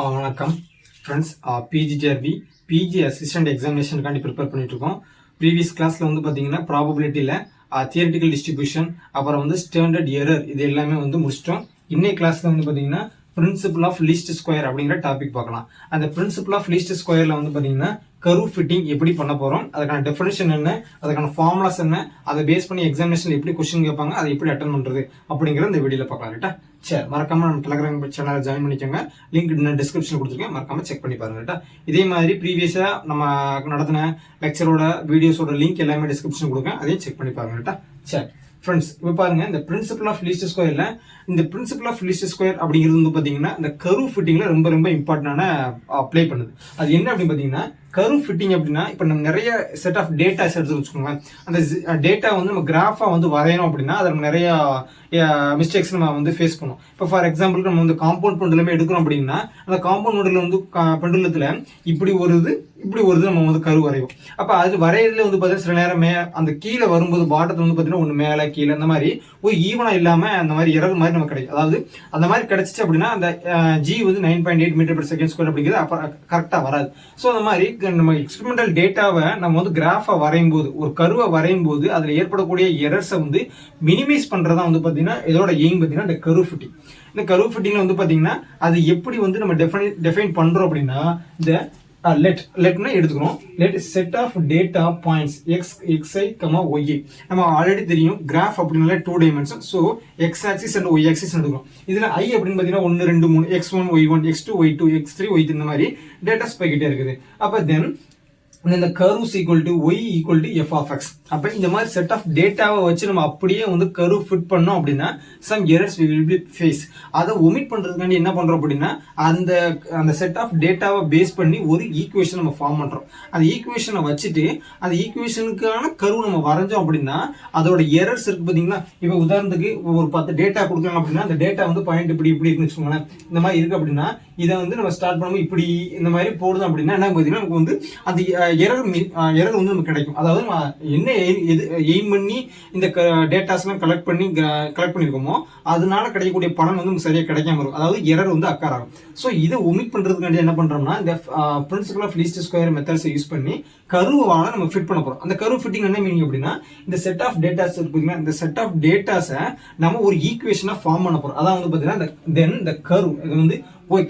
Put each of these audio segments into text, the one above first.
வணக்கம் friends. PGTRB PG assistant எக்ஸாமினேஷனுக்காண்டி prepare பண்ணிட்டு இருக்கோம். ப்ரீவியஸ் கிளாஸ்ல வந்து பார்த்தீங்கன்னா ப்ராபபிலிட்டியில் தியரிட்டிக்கல் டிஸ்ட்ரிபியூஷன், அப்புறம் வந்து ஸ்டாண்டர்ட் எரர், இது எல்லாமே வந்து முடிச்சிட்டோம். இன்னைக்கு கிளாஸ்ல வந்து பார்த்தீங்கன்னா பிரின்சிபல் ஆஃப் லீஸ்ட் ஸ்கொயர் அப்படிங்கிற டாபிக் பார்க்கலாம். அந்த பிரின்சிபல் ஆஃப் லீஸ்ட் ஸ்கொயர்ல வந்து பார்த்தீங்கன்னா கர்வ் ஃபிட்டிங் எப்படி பண்ண போறோம், அதுக்கான டெஃபினிஷன் என்ன, அதுக்கான ஃபார்முலாஸ் என்ன, அதை பேஸ் பண்ணி எக்ஸாமினேஷன் எப்படி கொஸ்டின் கேட்பாங்க, அதை எப்படி அட்டன் பண்றது அப்படிங்கிற இந்த வீடியோல பார்க்கலாம். ரைட்டா? சரி, மறக்காம நம்ம டெலிகிராம் சேனலை ஜாயின் பண்ணிக்கோங்க. லிங்க் டிஸ்கிரிப்ஷன் கொடுத்துருக்கேன், மறக்காம செக் பண்ணி பாருங்க. ரைட்டா? இதே மாதிரி ப்ரீவியஸா நம்ம நடத்தின லெக்சரோட வீடியோஸோட லிங்க் எல்லாமே டிஸ்கிரிப்ஷன் கொடுங்க, அதையும் செக் பண்ணி பாருங்க. ரைட்டா? சரி ஃப்ரெண்ட்ஸ், இப்போ பாருங்க, இந்த பிரின்சிபல் ஆஃப் லீஸ்ட் ஸ்கொயர்ல இந்த பிரின்சிபல் ஆஃப் லீஸ்ட் ஸ்கொயர் அப்படிங்கிறது வந்து பாத்தீங்கன்னா இந்த கர்வ் ஃபிட்டிங்ல ரொம்ப ரொம்ப இம்பார்ட்டன்டான ப்ளே பண்ணுது. அது என்ன அப்படின்னு பாத்தீங்கன்னா, கர்வ் ஃபிட்டிங் அப்படின்னா இப்போ நம்ம நிறைய செட் ஆஃப் டேட்டாஸ் எடுத்து வச்சுக்கோங்க. அந்த டேட்டா வந்து நம்ம கிராஃபா வந்து வரையணும் அப்படின்னா அதை நம்ம நிறைய மிஸ்டேக்ஸ் நம்ம வந்து ஃபேஸ் பண்ணுவோம். இப்போ ஃபார் எக்ஸாம்பிளுக்கு நம்ம வந்து காம்பவுண்ட் பெண்டுலமே எடுக்கிறோம் அப்படின்னா அந்த காம்பவுண்ட் பெண்டுல வந்து பெண்டுலத்துல இப்படி ஒரு இது நம்ம வந்து கரு வரைவோம். அப்ப அது வரையறதுல வந்து பாத்தீங்கன்னா சில நேரம் அந்த கீழே வரும்போது பாட்டத்துல வந்து பாத்தீங்கன்னா ஒண்ணு மேல கீழே அந்த மாதிரி ஒரு ஈவனா இல்லாம அந்த மாதிரி எரர் மாதிரி நமக்கு கிடைக்கும். அதாவது அந்த மாதிரி கிடைச்சிச்சு அப்படின்னா அந்த ஜி வந்து 9.8 மீட்டர் per செகண்ட் ஸ்கொயர் அப்படிங்கிறது அப்ப கரெக்டா வராது. ஸோ அந்த மாதிரி நம்ம எக்ஸ்பெரிமெண்டல் டேட்டாவை நம்ம வந்து கிராஃபா வரையும் போது, ஒரு கருவை வரையும் போது அதுல ஏற்படக்கூடிய எரர்ஸை வந்து மினிமைஸ் பண்றதா வந்து பாத்தீங்கன்னா இதோட எய்ம் பாத்தீங்கன்னா இந்த கர்வ் ஃபிட்டிங். இந்த கர்வ் ஃபிட்டிங்ல வந்து பாத்தீங்கன்னா அது எப்படி வந்து நம்ம டெஃபைன் பண்றோம் அப்படின்னா இந்த லெட்னா எடுத்துக்கிறோம். Let set of data points xi, y. நம்ம ஆல்ரெடி தெரியும் கிராஃப் அப்படின்னால 2 dimension. So X axis and Y axis எடுத்துக்கிறோம். இதுல i அப்படின்னு பாத்தீங்கன்னா 1 2 3 x1 y1 x2 y2 x3 y3 இந்த மாதிரி டேட்டாஸ் போய்கிட்டே இருக்குது. அப்ப தென் இந்த curve equal to y equal to f of x. அப்ப இந்த மாதிரி செட் ஆஃப் டேட்டாவை வச்சு நம்ம அப்படியே வந்து கர்வ் ஃபிட் பண்ணோம் அப்படின்னா some errors we will be face. அதை ஒமிட் பண்றதுக்காண்டி என்ன பண்றோம் அப்படின்னா அந்த செட் ஆஃப் டேட்டாவை பேஸ் பண்ணி ஒரு ஈக்குவேஷன் நம்ம ஃபார்ம் பண்றோம். அந்த ஈக்குவேஷனை வச்சுட்டு அந்த ஈக்குவேஷனுக்கான கர்வ் நம்ம வரைஞ்சோம் அப்படின்னா அதோட எரர்ஸ் இருக்கு பாத்தீங்களா. இப்போ உதாரணத்துக்கு ஒரு 10 டேட்டா கொடுக்குறாங்க அப்படின்னா அந்த டேட்டா வந்து பாயிண்ட் இப்படி இருக்குன்னு வச்சுக்கோங்களேன். இந்த மாதிரி இருக்கு அப்படின்னா இதை வந்து நம்ம ஸ்டார்ட் பண்ணும்போது இப்படி இந்த மாதிரி போடுறோம் அப்படின்னா என்ன பாத்தீங்கன்னா நமக்கு வந்து அந்த எரர் வந்து நமக்கு கிடைக்கும். அதாவது என்ன எய்ம் பண்ணி இந்த டேட்டாஸ் எல்லாம் கலெக்ட் பண்ணிருக்கோமோ அதனால கிடைக்கக்கூடிய பலன் வந்து நமக்கு சரியா கிடைக்காம இருக்கும். அதாவது எரர் வந்து அக்கார் ஆகும். ஸோ இதை ஒமிட் பண்றதுக்காண்டி என்ன பண்றோம்னா இந்த principle of least square methods use பண்ணி கர்வால நம்ம ஃபிட் பண்ண போறோம். அந்த கர்வ் ஃபிட்டிங் என்ன மீனிங் அப்படின்னா இந்த செட் ஆஃப் டேட்டாஸ் இருக்குங்களா, இந்த செட் ஆஃப் டேட்டாஸை நம்ம ஒரு ஈக்குவேஷனா ஃபார்ம் பண்ண போறோம். அதான் வந்து பாத்தீங்கன்னா தென் இந்த கர்வ் இது வந்து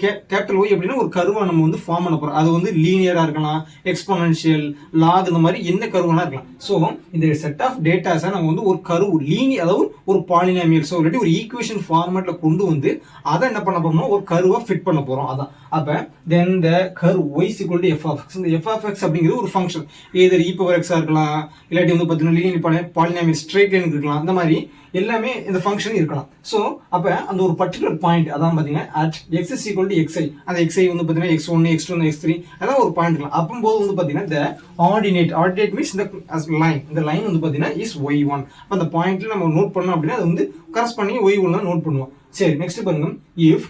கேபிட்டல் ஒய் அப்படின்னா ஒரு கர்வா நம்ம வந்து ஃபார்ம் பண்ண போறோம். அது வந்து லீனியரா இருக்கலாம், எக்ஸ்போனன்ஷியல், லாக், இந்த மாதிரி என்ன கர்வெல்லாம் இருக்கலாம். ஸோ இந்த செட் ஆஃப் டேட்டாஸை நம்ம வந்து ஒரு கர்வ் லீனியர், அதாவது ஒரு பாலினாமியல்ஸோ இல்லாட்டி ஒரு ஈக்குவேஷன் ஃபார்மேட்ல கொண்டு வந்து அதை என்ன பண்ண போறோம்னா ஒரு கர்வா ஃபிட் பண்ண போறோம். அதான் அப்ப then the curve y equal to f of x. இந்த f of x அப்படிங்கிறது ஒரு ஃபங்க்ஷன், எதர் e power x இருக்கலாம், இல்லாட்டி வந்து பாத்தீங்கன்னா லீனியர் பாலினாமியல் ஸ்ட்ரெயிட் லைன் இருக்கலாம், அந்த மாதிரி எல்லாமே இந்த ஃபங்க்ஷன் இருக்கலாம். ஸோ அப்ப அந்த ஒரு பர்டிகுலர் பாயிண்ட் அதான் பாத்தீங்கன்னா at x is equal to xi. அந்த xi வந்து பாத்தீங்கன்னா x1 x2 x3 அதான் ஒரு பாயிண்ட் இருக்கலாம். அப்பம்போது வந்து பாத்தீங்கன்னா the ordinate means the line. இந்த லைன் வந்து பாத்தீங்கன்னா is y1. அப்ப அந்த பாயிண்ட்ல நம்ம நோட் பண்ணோம் அப்படின்னா அது வந்து கரெஸ்ட் பண்ணி y1 தான் நோட் பண்ணுவோம். சரி, நெக்ஸ்ட் பாருங்க, if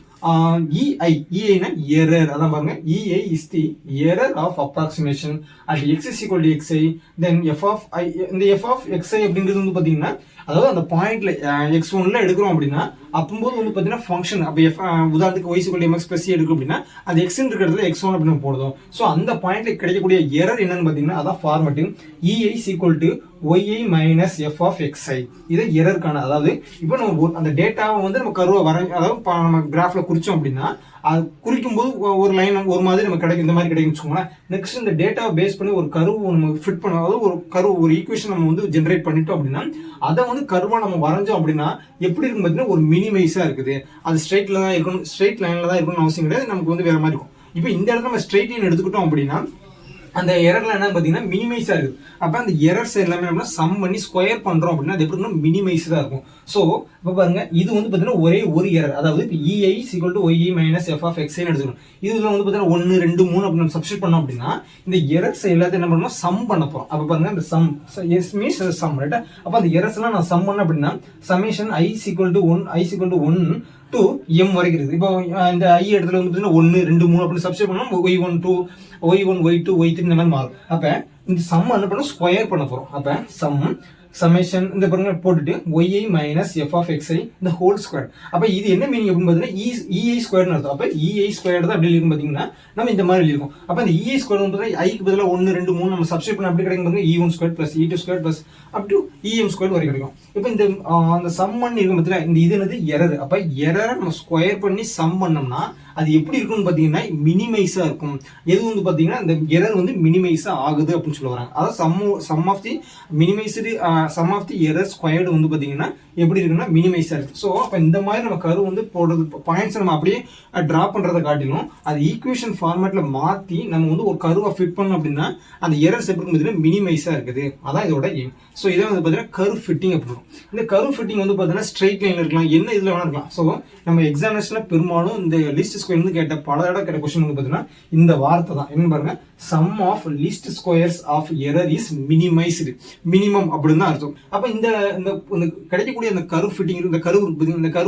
EI னா error. அதான் பாருங்க, EI is the error of approximation at x is equal to xi, then f of I. இந்த f of xi அப்படிங்கிறது வந்து பாத்தீங்கன்னா அதாவது அந்த பாயிண்ட்ல x1ல எடுக்கிறோம் அப்படின்னா அப்பம்போது வந்து பாத்தீங்கன்னா ஃபங்க்ஷன் அப்ப உதாரணத்துக்கு y equal to mx plus c எடுக்கும் அப்படின்னா அது x ன்னு இருக்கிற இடத்துல x1 அப்படின்னு போடுறோம். ஸோ அந்த பாயிண்ட்ல கிடைக்கக்கூடிய எரர் என்னன்னு பாத்தீங்கன்னா அதான் formatting EI is equal to yi minus f of xi. இது எரர்க்கான, அதாவது இப்போ நம்ம அந்த டேட்டாவை வந்து நம்ம கர்வா அதாவது நம்ம கிராஃப்ல குறிச்சோம் அப்படின்னா அது குறிக்கும் போது ஒரு லைன் ஒரு மாதிரி நம்ம கிடைக்கும், இந்த மாதிரி கிடைக்கும் வச்சுக்கோங்களேன். நெக்ஸ்ட் இந்த டேட்டாவை பேஸ் பண்ணி ஒரு கர்வ் நம்ம ஃபிட் பண்ண, அதாவது ஒரு கர்வ் ஒரு ஈக்குவேஷன் நம்ம வந்து ஜென்ரேட் பண்ணிட்டோம் அப்படின்னா அதை வந்து கர்வா நம்ம வரைஞ்சோம் அப்படின்னா எப்படி இருக்கும் பார்த்தீங்கன்னா ஒரு மினிமைஸா இருக்குது. அது ஸ்ட்ரெயிட்ல தான் இருக்கணும், ஸ்ட்ரெயிட் லைன்ல தான் இருக்கணும்னு அவசியம் கிடையாது, நமக்கு வந்து வேற மாதிரி இருக்கும். இப்போ இந்த இடத்துல நம்ம ஸ்ட்ரெயிட் லைன் எடுத்துக்கிட்டோம் அப்படின்னா அந்த எரர்ல என்ன பாத்தீங்கன்னா மினிமைஸா இருக்கு. அப்ப அந்த எரர்ஸ் எல்லாமே சம் பண்ணி ஸ்கொயர் பண்றோம் அப்படின்னா அது எப்படி மினிமைஸ்டா இருக்கும். சோ இப்ப பாருங்க, இது வந்து பாத்தீங்கன்னா ஒரே ஒரு எரர், அதாவது EI equal to yi minus f of x ன்னு எடுத்துக்கணும். இதுல வந்து பாத்தீங்கன்னா 1 2 3 அப்படி நம்ம சப்ஸ்டிட் பண்ணோம் அப்படின்னா இந்த எரர்ஸ் எல்லாத்தையும் என்ன பண்ணணும், சம் பண்ண போறோம். அப்ப பாருங்க இந்த sum s means sum, right? அப்ப அந்த எரர்ஸ் எல்லாம் நான் சம் பண்ண அப்படின்னா summation i equal to 1 to m வரைக்கும் இருக்குது. இப்போ இந்த i இடத்துல வந்து 1 2 3 அப்படின்னு சப்ஸ்டிட் பண்ணோம், y1 2 y1 y2 y3 இந்த மாதிரி மாறும். அப்ப இந்த சம் என்ன பண்ண ஸ்கொயர் பண்ண போறோம். அப்ப சம் சமேஷன் இந்த பாருங்க போட்டுட்டு yi minus F of xi இந்த ஹோல் ஸ்கொயர். அப்போ இது என்ன மீனிங் அப்படின்னு பார்த்தீங்கன்னா இஐ ஸ்கொயர்னு அர்த்தம். அப்போ இஐ ஸ்கொயர் தான் அப்படி இருக்கும் பார்த்தீங்கன்னா நம்ம இந்த மாதிரி இருக்கும். அப்போ இந்த இஐ ஸ்கொயர் வந்து ஐக்கு பதிலாக 1 2 3 நம்ம சப்ஸ்டிட் பண்ண அப்படி கிடைக்கும் பாருங்க E one square plus E two square plus up to E M square வரை கிடைக்கும். இப்போ இந்த அந்த சம் பண்ணி இருக்கும் பார்த்தீங்கன்னா இந்த இது என்னது எரர். அப்போ எரரை நம்ம ஸ்கொயர் பண்ணி சம் பண்ணோம்னா அது எப்படி இருக்கும்னு பார்த்தீங்கன்னா மினிமைஸா இருக்கும். எது வந்து பார்த்தீங்கன்னா இந்த எரர் வந்து மினிமைஸா ஆகுது அப்படின்னு சொல்ல வராங்க. அதாவது sum of the minimised sum of the error squared வந்து பார்த்தீங்கன்னா எப்படி இருக்குன்னா மினிமைஸா இருக்கு. ஸோ அப்போ இந்த மாதிரி நம்ம கரு வந்து போடுறது பாயிண்ட்ஸ் நம்ம அப்படியே டிரா பண்றதை காட்டிலும் அது ஈக்குவேஷன் ஃபார்மேட்ல மாற்றி நம்ம வந்து ஒரு கருவை ஃபிட் பண்ணோம் அப்படின்னா அந்த எரர்ஸ் எப்படி பார்த்தீங்கன்னா மினிமைஸா இருக்குது. அதான் இதோட எய்ம். ஸோ இதை வந்து பார்த்தீங்கன்னா கரு ஃபிட்டிங் அப்படி இருக்கும். இந்த கரு ஃபிட்டிங் வந்து பார்த்தீங்கன்னா ஸ்ட்ரெயிட் லைன் இருக்கலாம், என்ன இதில் வேணா இருக்கலாம். ஸோ நம்ம எக்ஸாமினேஷன்ல பெரும்பாலும் இந்த லிஸ்ட் ஸ்கொயர் வந்து கேட்ட பல தடவை கேட்ட கொஸ்டின் வந்து பார்த்தீங்கன்னா இந்த வார்த்தை தான் என்ன பாருங்க, sum of least squares of error is minimised, minimum அப்படின்னு தான் அர்த்தம். அப்போ இந்த கிடைக்கக்கூடிய அந்த கரு ஃபிட்டிங் இந்த கரு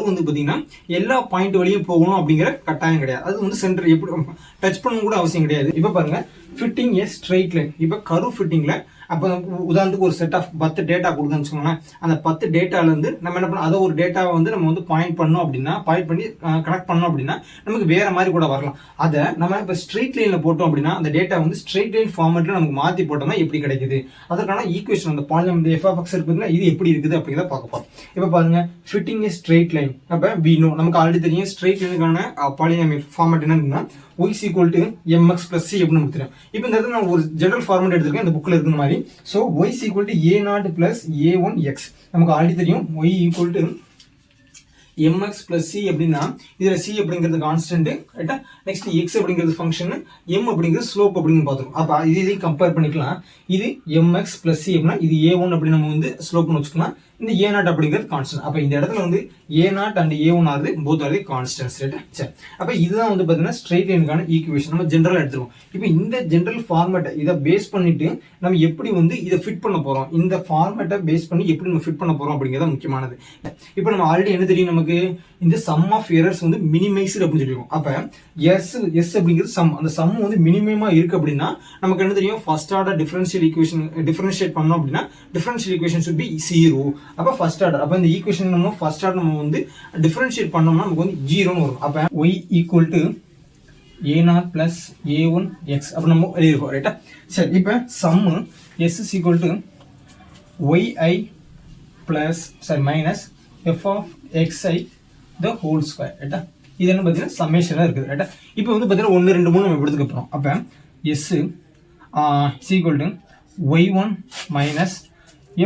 வந்து பார்த்தீங்கன்னா எல்லா பாயிண்ட் வழியும் போகணும் அப்படிங்கிற கட்டாயம் கிடையாது. அது வந்து சென்டர் எப்படி டச் பண்ணணும் கூட அவசியம் கிடையாது. இப்போ பாருங்க ஃபிட்டிங் ஏ ஸ்ட்ரெயிட் லைன். இப்போ கரு ஃபிட்டிங்ல அப்போ உதாரணத்துக்கு ஒரு செட் ஆஃப் 10 டேட்டா கொடுக்குன்னு வச்சுக்கோங்களேன். அந்த 10 டேட்டால இருந்து நம்ம என்ன பண்ணோம், அதை ஒரு டேட்டாவை வந்து நம்ம வந்து பாயிண்ட் பண்ணோம் அப்படின்னா பாயிண்ட் பண்ணி கனெக்ட் பண்ணோம் அப்படின்னா நமக்கு வேற மாதிரி கூட வரலாம். அதை நம்ம இப்போ ஸ்ட்ரெயிட் லைன்ல போட்டோம் அப்படின்னா அந்த டேட்டா வந்து ஸ்ட்ரெயிட் லைன் ஃபார்மேட்ல நமக்கு மாற்றி போட்டோம்னா எப்படி கிடைக்குது, அதற்கான ஈக்குவேஷன் அந்த பாலினம் இந்த எஃப் ஆஃப் எக்ஸ் இருக்குதுன்னா இது எப்படி இருக்குது அப்படிங்கிறத பார்க்க போறோம். இப்போ பாருங்க ஃபிட்டிங் ஏ ஸ்ட்ரெயிட் லைன். அப்போ வி நோ நமக்கு ஆல்ரெடி தெரியும் ஸ்ட்ரெயிட் லைனுக்கான பாலினம் ஃபார்மேட் என்னன்னா y is equal to mx plus c அப்படின்னு நமக்கு தெரியும். இப்போ இந்த இடத்துல நான் ஒரு ஜெனரல் ஃபார்மேட் எடுத்திருக்கேன் இந்த புக்ல இருக்கிற மாதிரி. So y is equal to a0 plus a1x நமக்கு ஆல்ரெடி தெரியும். y equal to mx plus c அப்படின்னா இதுல c அப்படிங்கிறது கான்ஸ்டன்ட் ரைட்டா, நெக்ஸ்ட் x அப்படிங்கிறது ஃபங்க்ஷன், m அப்படிங்கிறது ஸ்லோப் அப்படின்னு பார்த்துருக்கோம். அப்போ இதையும் கம்பேர் பண்ணிக்கலாம். இது mx plus c அப்படின்னா இது a1 அப்படின்னு நம்ம வந்து ஸ்லோப்னு வச்சுக்கலாம். இந்த a0 அப்படிங்கிறது கான்ஸ்டன்ட். அப்போ இந்த இடத்துல வந்து a0 அண்ட் a1 ஆகுது போத் ஆர் தி கான்ஸ்டன்ட்ஸ் ரைட்டா. சரி, அப்போ இதுதான் வந்து பார்த்தீங்கன்னா ஸ்ட்ரெயிட் லைனுக்கான ஈக்குவேஷன் நம்ம ஜென்ரல் எடுத்துருவோம். இப்போ இந்த ஜென்ரல் ஃபார்மேட்டை இதை பேஸ் பண்ணிட்டு நம்ம எப்படி வந்து இதை ஃபிட் பண்ண போறோம், இந்த ஃபார்மேட்டை பேஸ் பண்ணி எப்படி நம்ம ஃபிட் பண்ண போறோம் அப்படிங்கிறது முக்கியமானது. இப்போ நம்ம ஆல்ரெடி என்ன தெரியும் நமக்கு, இந்த சம் ஆஃப் எரர்ஸ் வந்து மினிமைஸ்டு அப்படின்னு சொல்லிடுவோம். அப்போ எஸ் அப்படிங்கிறது சம், அந்த சம் வந்து மினிமமா இருக்கு அப்படின்னா நமக்கு என்ன தெரியும், ஃபர்ஸ்ட் ஆர்டர் டிஃபரன்ஷியேட் பண்ணோம் அப்படின்னா டிஃபரன்ஷியல் ஈக்குவேஷன் should be 0. அப்போ ஃபர்ஸ்ட் ஆர்டர், அப்போ இந்த ஈக்குவேஷன் நம்ம ஃபர்ஸ்ட் ஆர்டர் நம்ம வந்து டிஃபரன்ஷியேட் பண்ணோம்னா நமக்கு வந்து 0ன்னு வரும். அப்போ y equal to a0 plus a1x அப்போ நம்ம எழுதிருக்கோம் ரைட்டா. சரி, இப்போ சம் s is equal to yi plus minus f of xi the whole square ரைட்டா. இது என்ன பார்த்தீங்கன்னா சம்மேஷனாக இருக்குது ரைட்டா. இப்போ வந்து பார்த்தீங்கன்னா 1 2 3 நம்ம எடுத்துக்க போகிறோம். அப்போ s is equal to y1 minus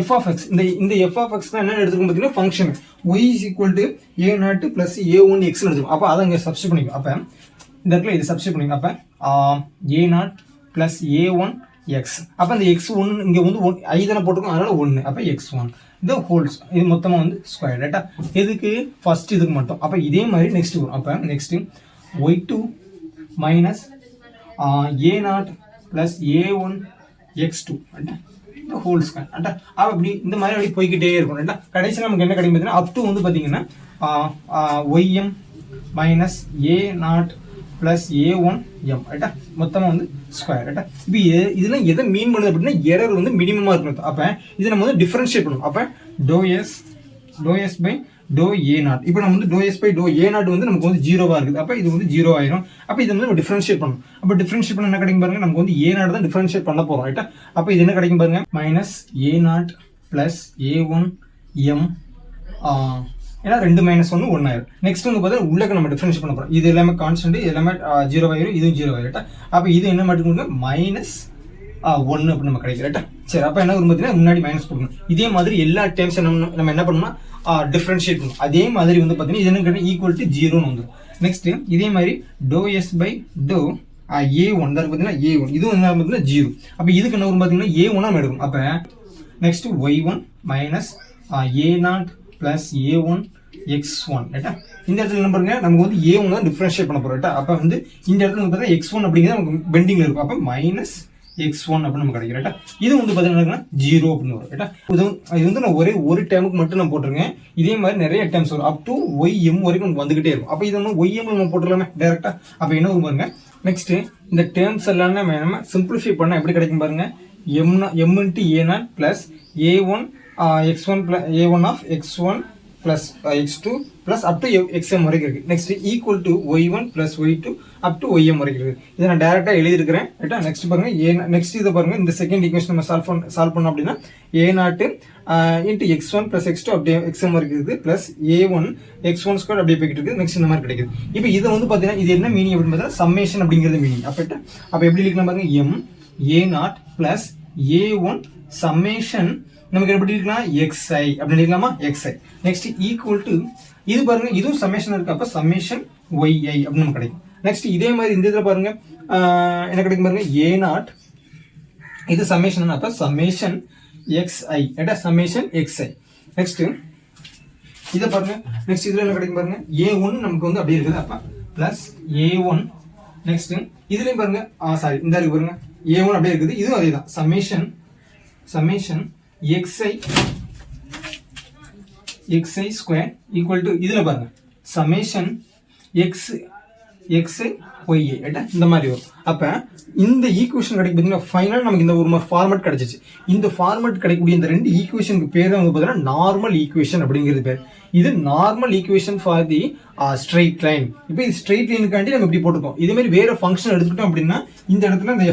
f of x. இந்த f of x தான் என்ன எடுத்துக்கும் பார்த்தீங்கன்னா function y is equal to a0 plus a1x எடுத்துக்கும். அப்போ அதை இங்கே சப்ஸ்டிட் பண்ணிக்கும். அப்போ இந்த இடத்துல இது சப்ஸ்டிட் பண்ணிக்கும். அப்போ a0 plus a1x. அப்போ இந்த x1 இங்கே வந்து i தானே போட்டுருக்கோம், அதனால 1. அப்போ x1 இந்த ஹோல்ஸ் இது மொத்தமாக வந்து ஸ்கொயர் ரைட்டா. எதுக்கு, ஃபர்ஸ்ட் இதுக்கு மட்டும். அப்போ இதே மாதிரி நெக்ஸ்ட் வரும். அப்போ next y2 minus a0 plus a1x2 ரைட்டா ஹோல் ஸ்கொயர் ரைட்டா. அப்படி இந்த மாதிரி அப்படி போய்கிட்டே இருக்கும் ரைட்டா. கடைசியில் நமக்கு என்ன கிடைக்கும் பார்த்தீங்கன்னா அப் டு வந்து பார்த்தீங்கன்னா ym minus a0 plus a1m ரைட்டா, மொத்தமாக வந்து ஸ்கொயர் ரைட்டா. இப்போ இதெல்லாம் எதை மீன் பண்ணுது அப்படின்னா எரர் வந்து மினிமமாக இருக்கணும். அப்போ இதை நம்ம வந்து டிஃபரன்ஷியேட் பண்ணுவோம். அப்போ to S by to a0. இப்போ நம்ம வந்து to S by to a0 வந்து நமக்கு வந்து 0வா இருக்குது. அப்போ இது வந்து 0 ஆயிரும். அப்போ இதை வந்து நம்ம டிஃபரன்ஷியேட் பண்ணணும். அப்போ டிஃபரன்ஷியேட் பண்ண என்ன கிடைக்கும் பாருங்க, நமக்கு வந்து a0 தான் டிஃபரன்ஷியேட் பண்ண போறோம் ரைட்டா. அப்போ இது என்ன கிடைக்கும் பாருங்க, மைனஸ் a0 பிளஸ் a1m ஏன்னா 2 மைனஸ் 1 1 ஆயிரும். நெக்ஸ்ட் வந்து பார்த்தீங்கன்னா உள்ளக்க நம்ம டிஃபரன்ஷியேட் பண்ண போறோம். இது எல்லாமே கான்ஸ்டன்ட், இது எல்லாமே 0 ஆயிரும், இதுவும் 0 ஆயிரும். அப்போ இது என்ன மட்டும் மைனஸ் 1 அப்படின்னு நம்ம கிடைக்கும் ரைட்டா. சரி, அப்போ என்ன வரும் பார்த்தீங்கன்னா முன்னாடி மைனஸ் போடணும். இதே மாதிரி எல்லா டைம்ஸ் நம்ம என்ன பண்ணணும்னா டிஃபரன்ஷியேட் பண்ணணும். அதே மாதிரி வந்து பார்த்தீங்கன்னா இது என்ன ஈக்குவல் டு 0ன்னு வந்துடும். நெக்ஸ்ட் இதே மாதிரி to S by to a1 தான் பார்த்தீங்கன்னா a1 இதுவும் என்ன பார்த்தீங்கன்னா 0. அப்போ இதுக்கு என்ன வரும் பார்த்தீங்கன்னா a1 நம்ம எடுக்கும். அப்போ next y1 minus a0 plus a1x1 ரைட்டா. இந்த இடத்துல என்ன பாருங்க, நமக்கு வந்து a1 தான் டிஃபரன்ஷியேட் பண்ண போறோம் ரைட்டா. அப்போ வந்து இந்த இடத்துல வந்து பார்த்தீங்கன்னா x1 அப்படிங்கிறது நமக்கு பெண்டிங்ல இருக்கும். அப்போ மைனஸ் x1 அப்படின்னு நம்ம கிடைக்கும் ரைட்டா. இது வந்து பார்த்தீங்கன்னா 0 அப்படின்னு வரும் ரைட்டா. இது வந்து நான் ஒரு டைமுக்கு மட்டும் நான் போட்டிருக்கேன். இதே மாதிரி நிறைய டைம்ஸ் வரும். அப் டு ym வரைக்கும் நமக்கு வந்துகிட்டே இருக்கும். அப்போ இதை வந்து ym நம்ம போட்டுடலாமே டேரக்டா. அப்போ என்ன வரும் பாருங்க, நெக்ஸ்ட் இந்த டேர்ம்ஸ் எல்லாம் நம்ம சிம்பிளிஃபை பண்ணா எப்படி கிடைக்கும் பாருங்க, m into a0 plus a1 x1 plus a1 of x1 plus x2 plus up to xm வரைக்கும் இருக்கு. Next equal to y1 plus y2 up to ym வரைக்கும் இருக்கு. இதை நான் டைரக்டா எழுதி இருக்கிறேன். ரைட்டா? நெக்ஸ்ட் பாருங்க நெக்ஸ்ட் இதை பாருங்க, இந்த செகண்ட் ஈக்குவேஷன் நம்ம சால்வ் பண்ணோம் அப்படின்னா a0 into x1 plus x2 அப்படியே xm வரைக்கும் இருக்கு பிளஸ் a1 x1 ஸ்கொயர் அப்படியே போய்கிட்டு இருக்கு. நெக்ஸ்ட் இந்த மாதிரி கிடைக்குது. இப்போ இது வந்து பாத்தீங்கன்னா இது என்ன மீனிங் அப்படின்னு பார்த்தா சம்மேஷன் அப்படிங்கிறது மீனிங். அப்ப எப்படி எழுதலாம் பாருங்க, m a0 plus a1 summation நமக்கு எப்படி இருக்கலாம் xi அப்படின்னு எழுதலாமா, xi. நெக்ஸ்ட் ஈக்குவல் டு இது பாருங்க, இதுவும் சம்மேஷன் இருக்கு, அப்ப சம்மேஷன் yi அப்படின்னு நமக்கு கிடைக்கும். நெக்ஸ்ட் இதே மாதிரி இந்த இதுல பாருங்க என்ன கிடைக்கும் பாருங்க, a0 இது சம்மேஷன், அப்ப சம்மேஷன் xi எடா சம்மேஷன் xi. நெக்ஸ்ட் இத பாருங்க, நெக்ஸ்ட் இதுல என்ன கிடைக்கும் பாருங்க, a1 நமக்கு வந்து அப்படியே இருக்குது, அப்ப பிளஸ் a1. நெக்ஸ்ட் இதுலயும் பாருங்க சாரி இந்த இருக்கு பாருங்க, a1 அப்படியே இருக்குது, இதுவும் அதேதான் summation xi square equal to இதுல பாருங்க சம்மேஷன் xi இந்த மாதிரி வரும். அப்ப இந்த ஈக்குவேஷன் கிடைக்கும் பாத்தீங்கன்னா ஃபைனல் நமக்கு இந்த ஒரு ஃபார்மட் கிடைச்சிச்சு. இந்த ஃபார்மட் கிடைக்கக்கூடிய இந்த ரெண்டு ஈக்குவேஷனுக்கு பேர் வந்து பாத்தீங்கன்னா நார்மல் ஈக்குவேஷன் அப்படிங்கிறது பேர். இது normal equation for the straight line. இப்போ இது ஸ்ட்ரெயிட் லைனுக்காண்டி நம்ம இப்படி போட்டுக்கோம். இதே மாதிரி வேற ஃபங்க்ஷன் எடுத்துக்கிட்டோம் அப்படின்னா இந்த இடத்துல இந்த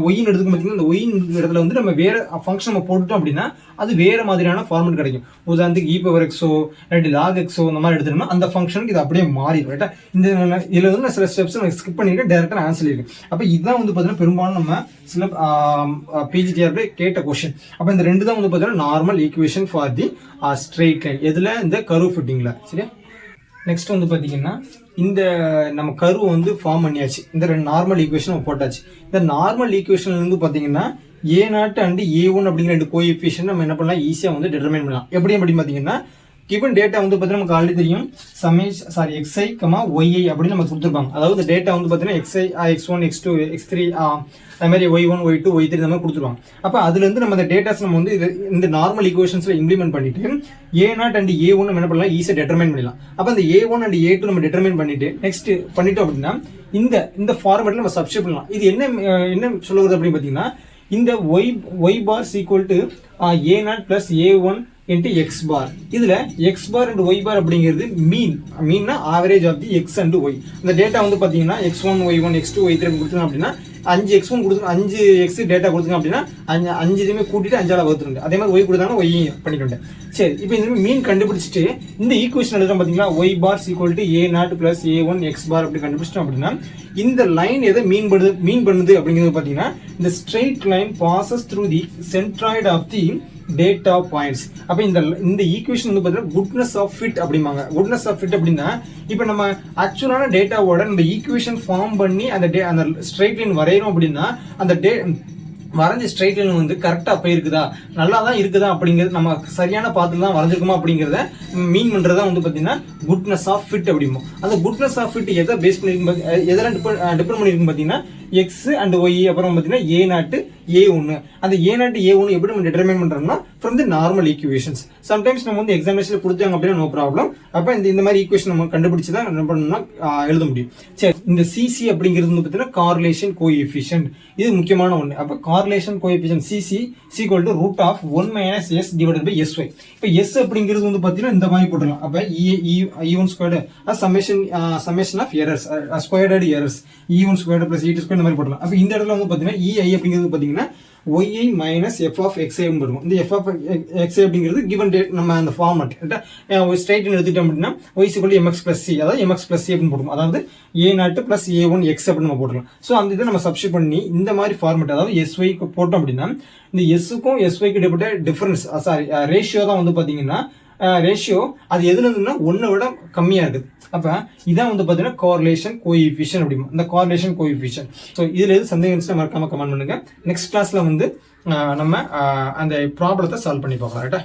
ஒயின் எடுத்துக்கும் பார்த்தீங்கன்னா இந்த ஒயின் இடத்துல வந்து நம்ம வேற ஃபங்க்ஷன் நம்ம போட்டுட்டோம் அப்படின்னா அது வேற மாதிரியான ஃபார்மட் கிடைக்கும். உதாரணத்துக்கு e⁻xo இல்லாட்டி log⁡xo இந்த மாதிரி எடுத்துட்டோம்னா அந்த ஃபங்க்ஷனுக்கு இது அப்படியே மாறிடும். ரைட்டா? இந்த இதுல வந்து சில ஸ்டெப்ஸ் நான் ஸ்கிப் பண்ணிட்டு டைரக்டா ஆன்சர் இருக்கு. அப்ப இதுதான் வந்து பாத்தீங்கன்னா பெரும்பாலும் நம்ம சில பிஜிடிஆர்ல கேட்ட கொஸ்டின். அப்ப இந்த ரெண்டு தான் வந்து பாத்தீங்கன்னா normal equation for the straight line. எதுல? இந்த கர்வ் ஃபிட்டிங்ல. சரியா? நெக்ஸ்ட் வந்து பாத்தீங்கன்னா இந்த நம்ம கர்வ் வந்து ஃபார்ம் பண்ணியாச்சு. இந்த ரெண்டு நார்மல் ஈக்குவேஷன் போட்டாச்சு. இந்த நார்மல் ஈக்குவேஷன்ல இருந்து பாத்தீங்கன்னா a0 and a1 அப்படிங்கிற ரெண்டு கோஎஃபிஷியன்ட் நம்ம என்ன பண்ணலாம், ஈஸியா வந்து டிட்டர்மைன் பண்ணலாம். எப்படி அப்படின்னு பாத்தீங்கன்னா given டேட்டா வந்து பாத்தீங்கன்னா நமக்கு ஆல்ரெடி தெரியும் xi, yi அப்படின்னு நமக்கு கொடுத்துருப்பாங்க. அதாவது டேட்டா வந்து பாத்தீங்கன்னா xi, x1, x2, x3 அது மாதிரி y1, y2, y3 இந்த மாதிரி கொடுத்துருவாங்க. அப்ப அதுல இருந்து நம்ம அந்த டேட்டாஸ் நம்ம வந்து இந்த நார்மல் ஈக்குவேஷன்ஸ்ல இம்ப்ளிமெண்ட் பண்ணிட்டு a0 and a1 நம்ம என்ன பண்ணலாம், ஈஸியா டிட்டர்மைன் பண்ணலாம். அப்ப அந்த a1 and a2 நம்ம டிட்டர்மைன் பண்ணிட்டு நெக்ஸ்ட் பண்ணிட்டோம் அப்படின்னா இந்த ஃபார்மட்ல நம்ம சப்ஸ்டிட்யூட் பண்ணலாம். இது என்ன சொல்லுவது அப்படின்னு பாத்தீங்கன்னா இந்த y bar is equal to a0 plus a1 into x bar. இதுல x bar and y bar அப்படிங்கிறது மீன்னா average of the x and y. இந்த டேட்டா வந்து பாத்தீங்கன்னா x1, y1, x2, y3 கொடுத்தோம் அப்படின்னா 5x1 கொடுத்து 5x டேட்டா கொடுத்தோம் அப்படின்னா 5 இதுமே கூட்டிட்டு 5ஆல வகுத்துருங்க. அதே மாதிரி y கொடுத்தாங்க y பண்ணிக்கோங்க. சரி, இப்போ இந்த மீன் கண்டுபிடிச்சிட்டு இந்த ஈக்குவேஷன் எழுதுறோம் பாத்தீங்களா, y bar is equal to a0 plus a1 x bar அப்படி கண்டுபிடிச்சிட்டோம் அப்படின்னா இந்த லைன் எதை மீன் பண்ணுது அப்படிங்கிறது பாத்தீங்கன்னா இந்த straight line passes through the centroid of the data points. அப்ப இந்த ஈக்குவேஷன் வந்து பாத்தீங்கன்னா குட்னஸ் ஆஃப் ஃபிட் அப்படிம்பாங்க. குட்னஸ் ஆஃப் ஃபிட் அப்படின்னா இப்ப நம்ம ஆக்சுவலான டேட்டாவோட இந்த ஈக்குவேஷன் ஃபார்ம் பண்ணி அந்த ஸ்ட்ரெயிட் லைன் வரையறோம் அப்படின்னா அந்த வரைஞ்ச ஸ்ட்ரெயிட் லைன் வந்து கரெக்டா போயிருக்குதா, நல்லா தான் இருக்குதா அப்படிங்கிறது நம்ம சரியான பாத்துல தான் வரைஞ்சிருக்குமா அப்படிங்கறத மீன் பண்றதா வந்து பாத்தீங்கன்னா குட்னஸ் ஆஃப் ஃபிட் அப்படிமோ. அந்த குட்னஸ் ஆஃப் ஃபிட் எதை பேஸ் பண்ணிருக்கு, எதெல்லாம் டிபெண்ட் பண்ணிருக்கு பாத்தீங்கன்னா x and y, அப்புறம் பாத்தீங்கன்னா a0 a1. அந்த a0 a1 எப்படி நம்ம டிட்டர்மைன் பண்றோம்னா from the normal equations. Sometimes நம்ம வந்து எக்ஸாமினேஷன்ல கொடுத்தாங்க அப்படின்னா நோ ப்ராப்ளம். அப்ப இந்த மாதிரி ஈக்குவேஷன் நம்ம கண்டுபிடிச்சு தான் என்ன பண்ணணும்னா எழுத முடியும். சரி, இந்த cc அப்படிங்கிறது வந்து பாத்தீங்கன்னா கார்லேஷன் கோஎஃபிஷியன்ட். இது முக்கியமான ஒண்ணு. அப்ப correlation coefficient cc is equal to root of 1 minus s divided by sy. இப்ப s அப்படிங்கிறது வந்து பாத்தீங்கன்னா இந்த மாதிரி போடலாம். அப்ப e1 squared summation of errors squared errors e1 squared plus e2 squared இந்த மாதிரி போடலாம். அப்ப இந்த இடத்துல வந்து பாத்தீங்கன்னா ei அப்படிங்கிறது பாத்தீங்கன்னா yi minus f of xi வரும். இந்த f of xi அப்படிங்கிறது given date நம்ம அந்த ஃபார்மட் ஸ்ட்ரைட் லைன் எடுத்துட்டோம் அப்படின்னா y is equal to mx plus c, அதாவது mx plus c அப்படின்னு போடுவோம். அதாவது a0 plus a1 x அப்படின்னு நம்ம போடலாம். சோ அந்த இதை நம்ம சப்ஸ்டிட்யூட் பண்ணி இந்த மாதிரி ஃபார்மட் அதாவது sy க்கு போட்டோம் அப்படின்னா இந்த s க்கும் sy க்கு இடைப்பட்ட டிஃபரன்ஸ் ரேஷியோ தான் வந்து பாத்தீங்கன்னா ரேஷியோ அது எதுல இருந்துன்னா 1 விட கம்மியா இருக்குது. அப்ப இதான் வந்து பாத்தீங்கன்னா கோரிலேஷன் கோஎஃபிஷியன்ட் அப்படிமா. இந்த கோரிலேஷன் கோஎஃபிஷியன்ட். சோ இதுல எது சந்தேகம் இருந்துச்சுன்னா மறக்காம கமெண்ட் பண்ணுங்க. நெக்ஸ்ட் கிளாஸ்ல வந்து நம்ம அந்த ப்ராப்ளத்தை சால்வ் பண்ணி பார்க்கலாம். ரைட்டா?